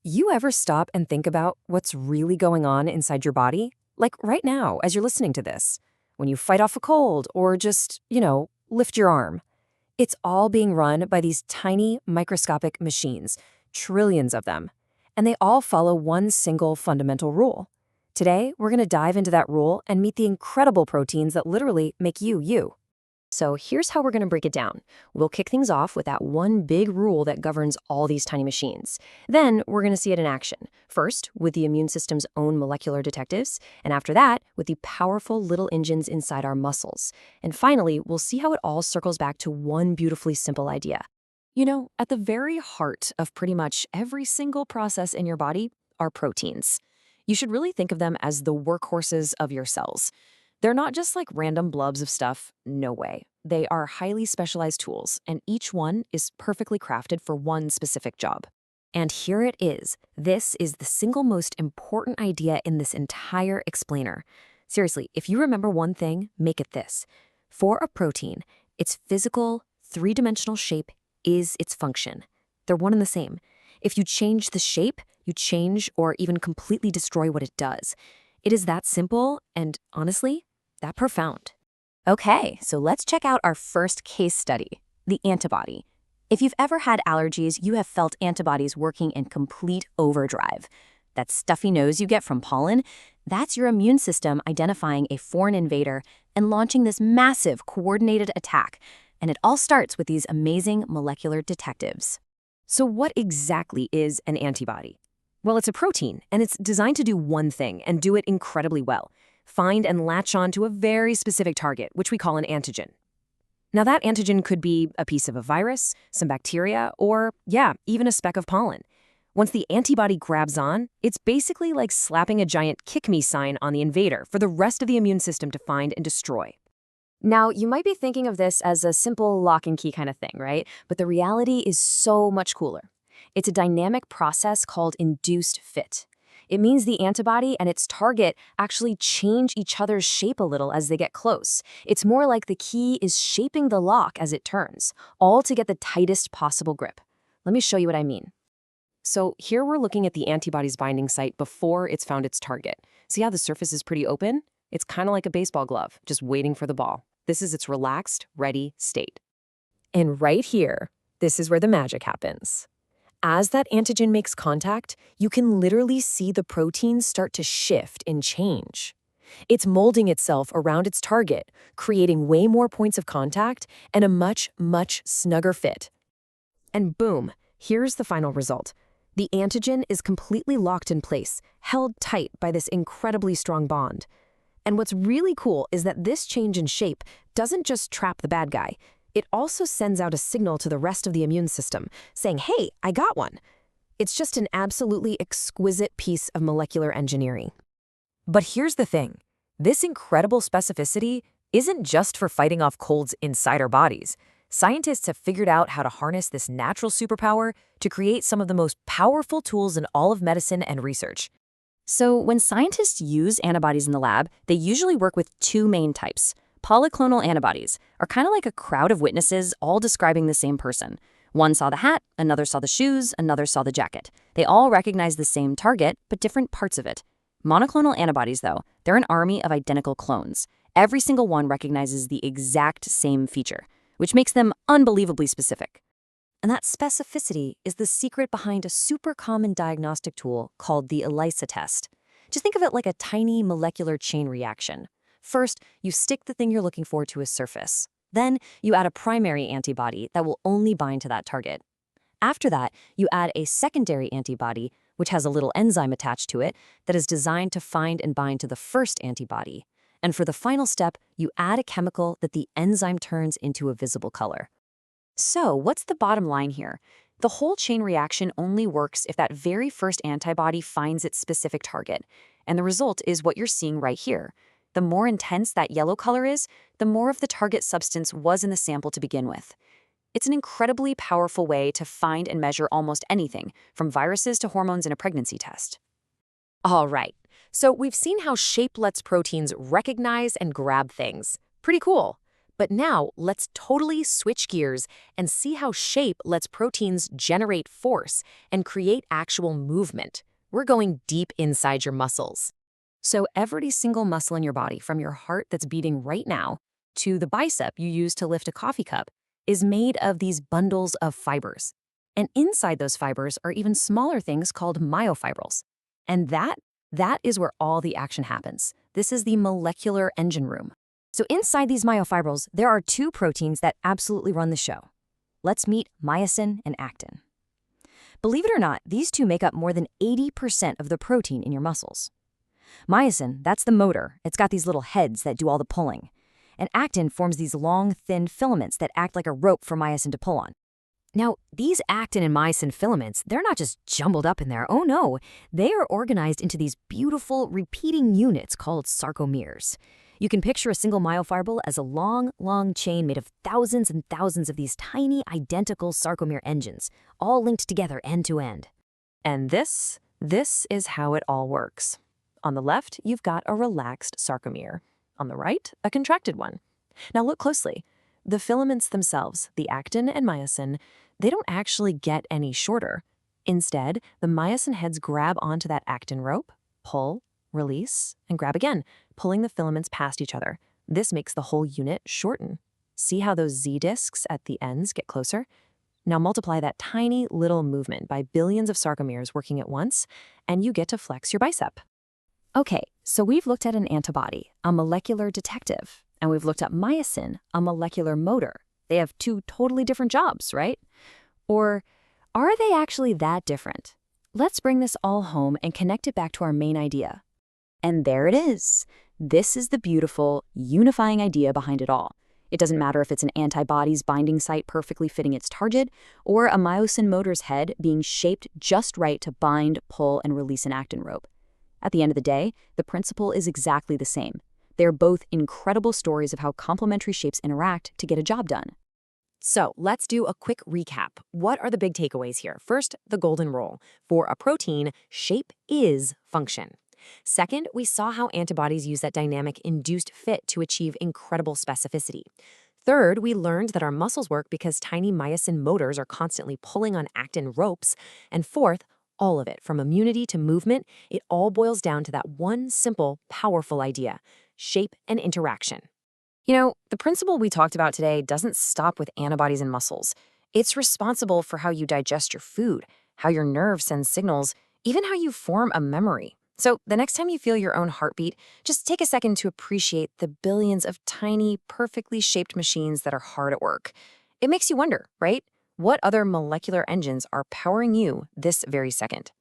You ever stop and think about what's really going on inside your body? Like right now, as you're listening to this, when you fight off a cold or just, lift your arm. It's all being run by these tiny microscopic machines, trillions of them. And they all follow one single fundamental rule. Today, we're going to dive into that rule and meet the incredible proteins that literally make you, you. So here's how we're going to break it down. We'll kick things off with that one big rule that governs all these tiny machines. Then we're going to see it in action. First, with the immune system's own molecular detectives, and after that, with the powerful little engines inside our muscles. And finally, we'll see how it all circles back to one beautifully simple idea. At the very heart of pretty much every single process in your body are proteins. You should really think of them as the workhorses of your cells. They're not just like random blobs of stuff, no way. They are highly specialized tools, and each one is perfectly crafted for one specific job. And here it is. This is the single most important idea in this entire explainer. Seriously, if you remember one thing, make it this. For a protein, its physical, three-dimensional shape is its function. They're one and the same. If you change the shape, you change or even completely destroy what it does. It is that simple and, honestly, that profound. Okay, so let's check out our first case study, the antibody. If you've ever had allergies, you have felt antibodies working in complete overdrive. That stuffy nose you get from pollen, that's your immune system identifying a foreign invader and launching this massive coordinated attack. And it all starts with these amazing molecular detectives. So what exactly is an antibody? Well, it's a protein, and it's designed to do one thing and do it incredibly well. Find and latch on to a very specific target, which we call an antigen. Now, that antigen could be a piece of a virus, some bacteria, or, even a speck of pollen. Once the antibody grabs on, it's basically like slapping a giant kick-me sign on the invader for the rest of the immune system to find and destroy. Now, you might be thinking of this as a simple lock and key kind of thing, right? But the reality is so much cooler. It's a dynamic process called induced fit. It means the antibody and its target actually change each other's shape a little as they get close. It's more like the key is shaping the lock as it turns, all to get the tightest possible grip. Let me show you what I mean. So here we're looking at the antibody's binding site before it's found its target. See how the surface is pretty open? It's kind of like a baseball glove, just waiting for the ball. This is its relaxed, ready state. And right here, this is where the magic happens. As that antigen makes contact, you can literally see the protein start to shift and change. It's molding itself around its target, creating way more points of contact and a much, much snugger fit. And boom, here's the final result. The antigen is completely locked in place, held tight by this incredibly strong bond. And what's really cool is that this change in shape doesn't just trap the bad guy. It also sends out a signal to the rest of the immune system, saying, hey, I got one. It's just an absolutely exquisite piece of molecular engineering. But here's the thing. This incredible specificity isn't just for fighting off colds inside our bodies. Scientists have figured out how to harness this natural superpower to create some of the most powerful tools in all of medicine and research. So when scientists use antibodies in the lab, they usually work with two main types. Polyclonal antibodies are kind of like a crowd of witnesses all describing the same person. One saw the hat, another saw the shoes, another saw the jacket. They all recognize the same target, but different parts of it. Monoclonal antibodies, though, they're an army of identical clones. Every single one recognizes the exact same feature, which makes them unbelievably specific. And that specificity is the secret behind a super common diagnostic tool called the ELISA test. Just think of it like a tiny molecular chain reaction. First, you stick the thing you're looking for to a surface. Then, you add a primary antibody that will only bind to that target. After that, you add a secondary antibody, which has a little enzyme attached to it that is designed to find and bind to the first antibody. And for the final step, you add a chemical that the enzyme turns into a visible color. So, what's the bottom line here? The whole chain reaction only works if that very first antibody finds its specific target. And the result is what you're seeing right here. The more intense that yellow color is, the more of the target substance was in the sample to begin with. It's an incredibly powerful way to find and measure almost anything, from viruses to hormones in a pregnancy test. All right, so we've seen how shape lets proteins recognize and grab things. Pretty cool. But now, let's totally switch gears and see how shape lets proteins generate force and create actual movement. We're going deep inside your muscles. So every single muscle in your body, from your heart that's beating right now to the bicep you use to lift a coffee cup, is made of these bundles of fibers. And inside those fibers are even smaller things called myofibrils. And that is where all the action happens. This is the molecular engine room. So inside these myofibrils, there are two proteins that absolutely run the show. Let's meet myosin and actin. Believe it or not, these two make up more than 80% of the protein in your muscles. Myosin, that's the motor. It's got these little heads that do all the pulling. And actin forms these long, thin filaments that act like a rope for myosin to pull on. Now, these actin and myosin filaments, they're not just jumbled up in there. Oh no, they are organized into these beautiful repeating units called sarcomeres. You can picture a single myofibril as a long, long chain made of thousands and thousands of these tiny, identical sarcomere engines, all linked together end to end. And this is how it all works. On the left, you've got a relaxed sarcomere. On the right, a contracted one. Now look closely. The filaments themselves, the actin and myosin, they don't actually get any shorter. Instead, the myosin heads grab onto that actin rope, pull, release, and grab again, pulling the filaments past each other. This makes the whole unit shorten. See how those Z discs at the ends get closer? Now multiply that tiny little movement by billions of sarcomeres working at once, and you get to flex your bicep. Okay, so we've looked at an antibody, a molecular detective, and we've looked at myosin, a molecular motor. They have two totally different jobs, right? Or are they actually that different? Let's bring this all home and connect it back to our main idea. And there it is. This is the beautiful, unifying idea behind it all. It doesn't matter if it's an antibody's binding site perfectly fitting its target, or a myosin motor's head being shaped just right to bind, pull, and release an actin rope. At the end of the day, the principle is exactly the same. They're both incredible stories of how complementary shapes interact to get a job done. So let's do a quick recap. What are the big takeaways here? First, the golden rule. For a protein, shape is function. Second, we saw how antibodies use that dynamic induced fit to achieve incredible specificity. Third, we learned that our muscles work because tiny myosin motors are constantly pulling on actin ropes. And fourth, all of it, from immunity to movement, it all boils down to that one simple, powerful idea: shape and interaction. You know, the principle we talked about today doesn't stop with antibodies and muscles. It's responsible for how you digest your food, how your nerves send signals, even how you form a memory. So the next time you feel your own heartbeat, just take a second to appreciate the billions of tiny, perfectly shaped machines that are hard at work. It makes you wonder, right? What other molecular engines are powering you this very second?